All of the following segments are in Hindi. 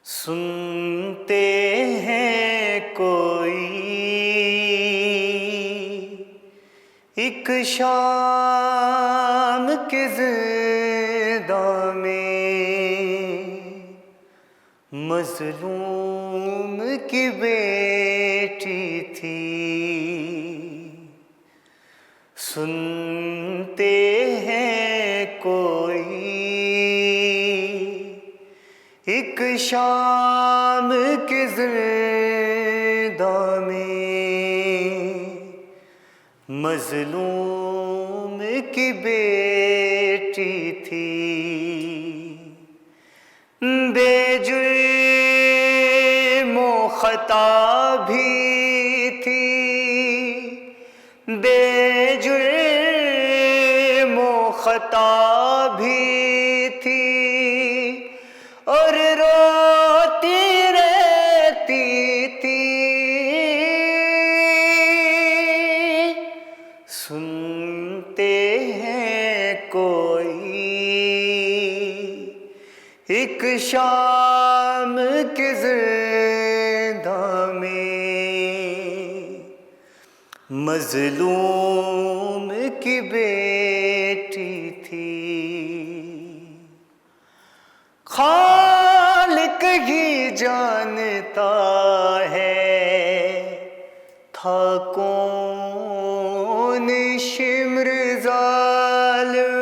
सुनते हैं कोई एक शाम के ज़िंदा में मज़लूम की बेटी थी। सुनते हैं कोई एक शाम के ज़िंदा में मज़लूम की बेटी थी। बेजुर्म ख़ता भी थी, बेजुर्म ख़ता भी थी और रोती रहती थी। सुनते हैं कोई एक शाम के ज़िंदा में मज़लूम की बेटी थी। खालिक ही जानता है था कौन शिम्र ज़ालिम,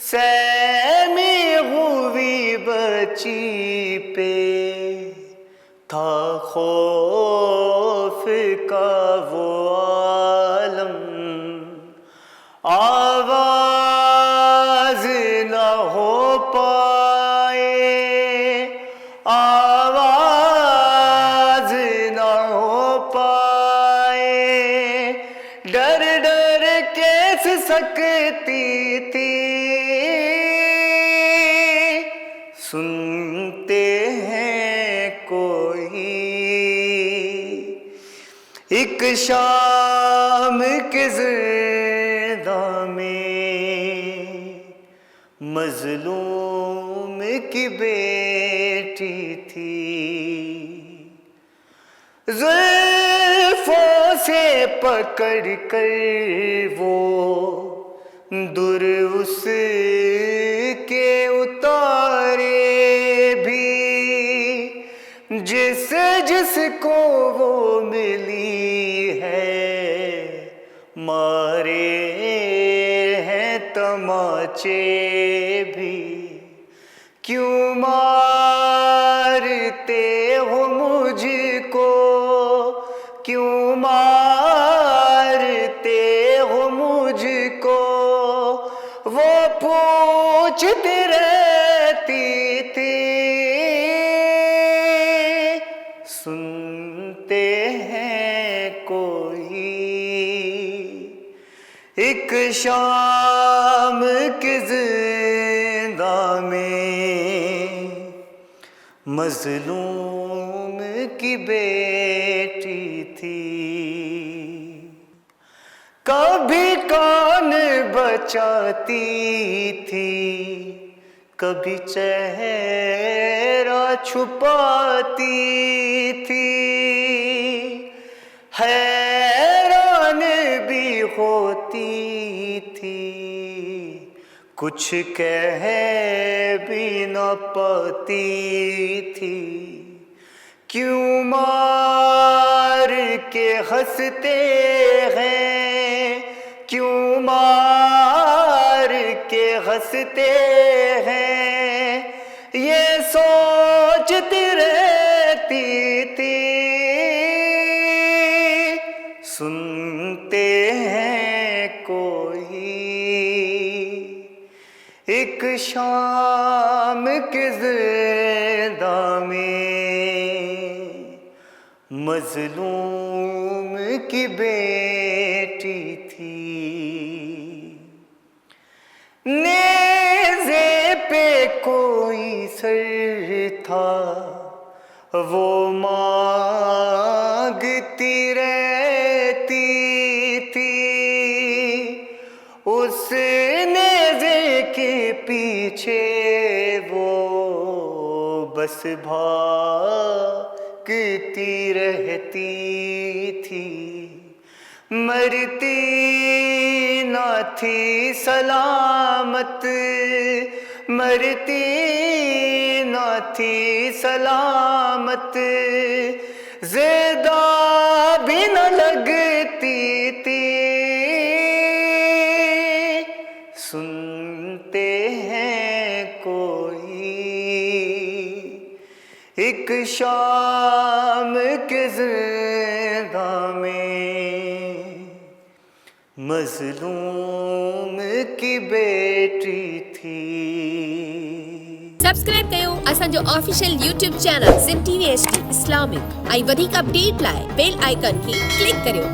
सहमी हुई बच्ची पे था खौफ का वो आलम। आवाज़ न हो पाए, आवाज़ न हो पाए, डर डर कैस सकती थी। सुनते हैं कोई एक शाम के ज़िंदा में मज़लूम की बेटी थी। ज़ुल्फ़ों से पकड़ कर वो दूर उसके उतारे भी, जिस जिसको वो मिली है मारे हैं तमाचे भी। क्यों मारते हो मुझको, क्यों मारते हो मुझको, वो पूछती रहती थी। सुनते हैं कोई एक शाम के ज़िंदा में मज़लूम की बेटी थी। कभी कान बचाती थी, कभी चेहरा छुपाती थी। हैरान भी होती थी, कुछ कह भी न पाती थी। क्यों मार के हंसते हैं, क्यों मार के हंसते हैं, ये सोचती रहती थी। सुनते हैं कोई एक शाम के ज़िंदा में मज़लूम की बेटी थी। नेज़े पे कोई सर था वो मांगती रहती थी। उस नेज़े के पीछे वो बस भागती रहती थी, मरती ना थी सलामत, मरती ना थी सलामत, ज़िंदा भी न लगती थी। सुनते हैं कोई एक शाम के ज़िंदा में मज़लूम की बेटी थी। सब्सक्राइब कयो असांजो official YouTube channel Sindh TV HD Islamic ऐं वधीक अपडेट लाइ बेल आइकन खे क्लिक करियो।